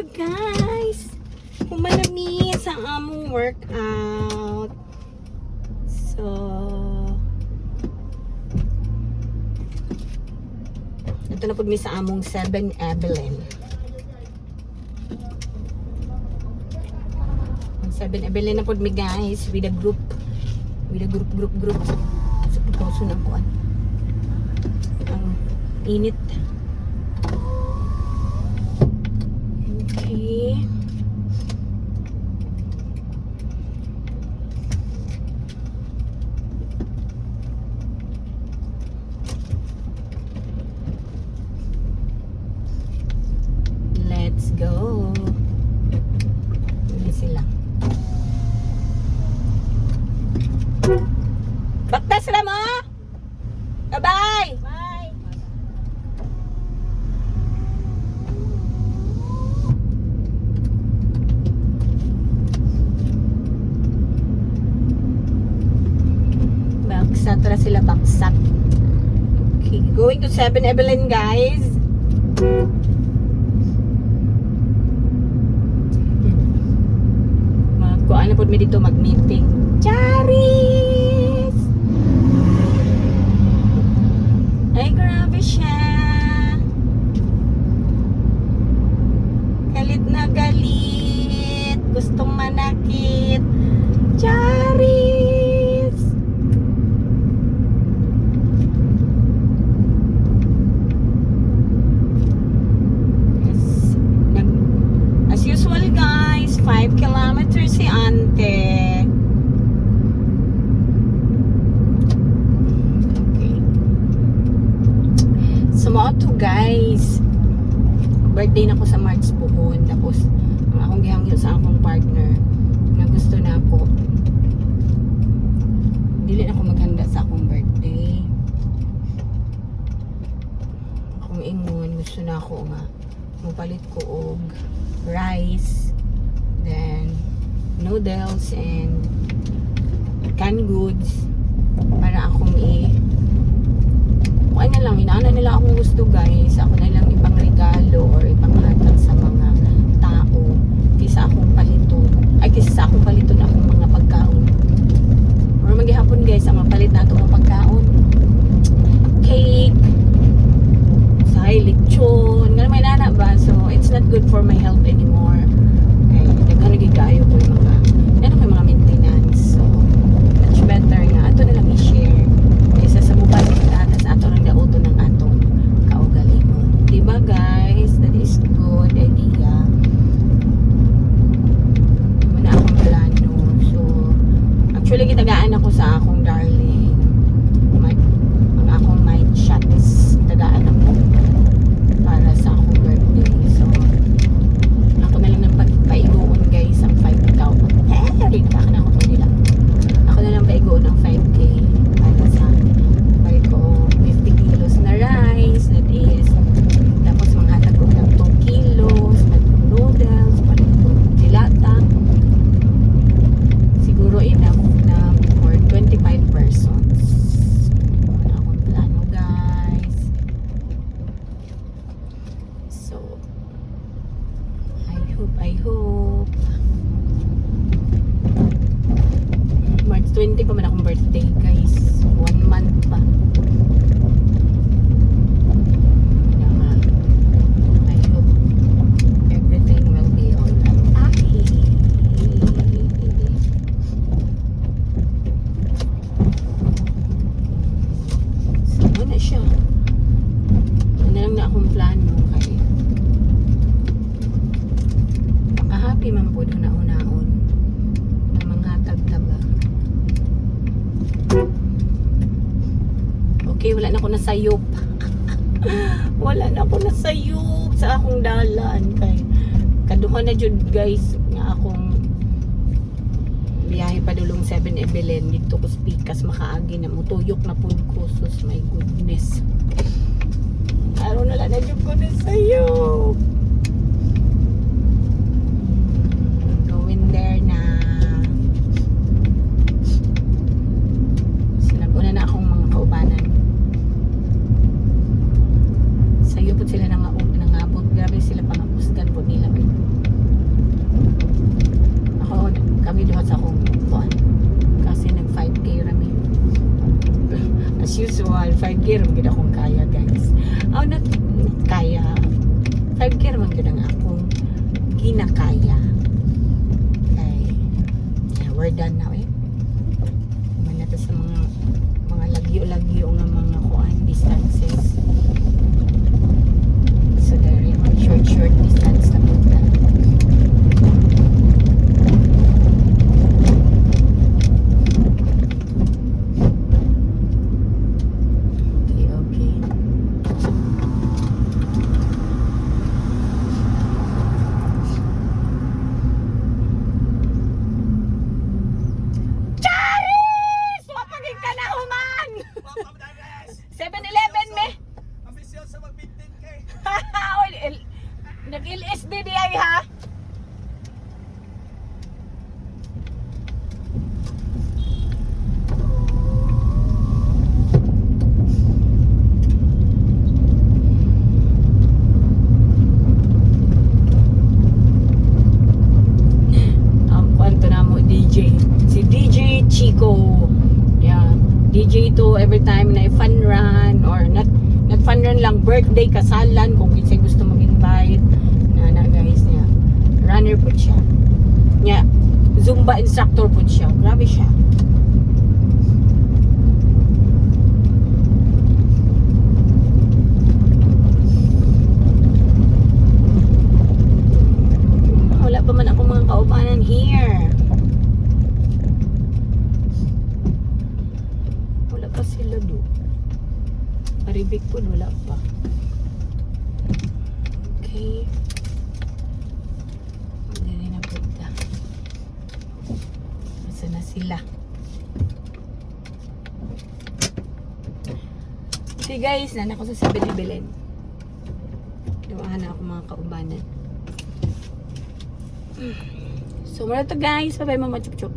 Guys, humanami sa among workout. So, ito na po mi sa among 7-Evelyn. 7-Evelyn na po mi guys with a group. With a group. Sa pagkaso ng kuan. Ang init. Okay. Let's go. Hindi sila. Baktas na mo! Bye-bye! Bye! Baksa, tara sila baksak. Okay, going to 7-Evelyn guys. Kuan na po mi dito mag-meeting. Charis! Ay, grabe siya. Galit na galit. Gustong manakit. Charis! Yes. As usual guys, 5 kilometers si ante. Sumoto guys, birthday na ko sa March puhon. Tapos ang akong gihangyo sa akong partner na gusto na ako dili na ako maghanda sa akong birthday. Akong ingon gusto na ako nga mapalit ko og rice, then noodles and canned goods para akong ano lang, inaana nila akong gusto guys. Ako na lang ipangregalo or ipanghatag sa mga tao kaysa akong paliton. Ay, kaysa sa akong paliton akong mga pagkaon. Or maghihapon guys, ang mapalit na itong mga pagkaon. Cake, say, lechon, nga may nana ba? So, it's not good for my health anymore. Okay, nagkanagigayo ko yung mga maintenance. So, much better na. Ito na lang i-share. Kaysa sa mobile ato ng dauto ng atong kaugalingon. Diba guys? That is good idea. Muna akong plano. So, actually gitagaan ako sa akong darling. Ang akong mind shots. Tagaan ako para sa akong birthday. So, ako na lang ng paigoon guys ang 5,000. Rin pa na ako nila. Ako na lang paigoon ang 5K para sa ko 50 kilos na rice, that is tapos manghatag ko ng 2 kilos noodles, palit ko dilata, siguro enough na for 25 persons. Wala akong plano guys. So I hope March 20 pa man akong birthday guys, 1 month pa. I hope everything will be alright. So ano siya, ano lang na akong plano kay makahappy man po na una-un na manghatag na ba. Okay, wala na ako nasayop. Wala na ako nasayop sa akong dalan. Kay kaduha na jud guys nga akong biyahe pa dulong 7-Evelyn dito ko spikas makaagi na mutuyok na pud ko. Sus, my goodness. Araw na lang na jud ko nasayop. Going there na. Sinaguna na akong mga kaubanan. Sayo po sila nangabot. Grabe sila pangapusgan po nila. 5 gear man gid akong kaya guys. Oh, not kaya. 5 gear man gid ang akong ginakaya. Okay. Yeah, we're done now eh. Kuman na to sa mga lagyo-lagyo nga mga kuan distances. So there yung short distance na punta. Charis! Wapagin ka na human! 7-Eleven me! Official sa mag-15K. Nag-LSD di ay ha? Kwanto na mo DJ. Si DJ Chico. Yeah. DJ to every time na fun run or not fun run lang, birthday, kasalan, kung kinsay gusto mag-invite na guys niya. Runner po siya. Nya, Zumba instructor po siya. Grabe siya. Wala pa man ako mga kaubanan here. Wala pa sila do. Maribig po, wala pa. Okay. Hindi na punta. Nasa na sila? Okay guys, nana ko sa 7-Eleven. Dumahan na ako mga kaubanan. So, muna to guys. Bye-bye, Mama Chup Chup.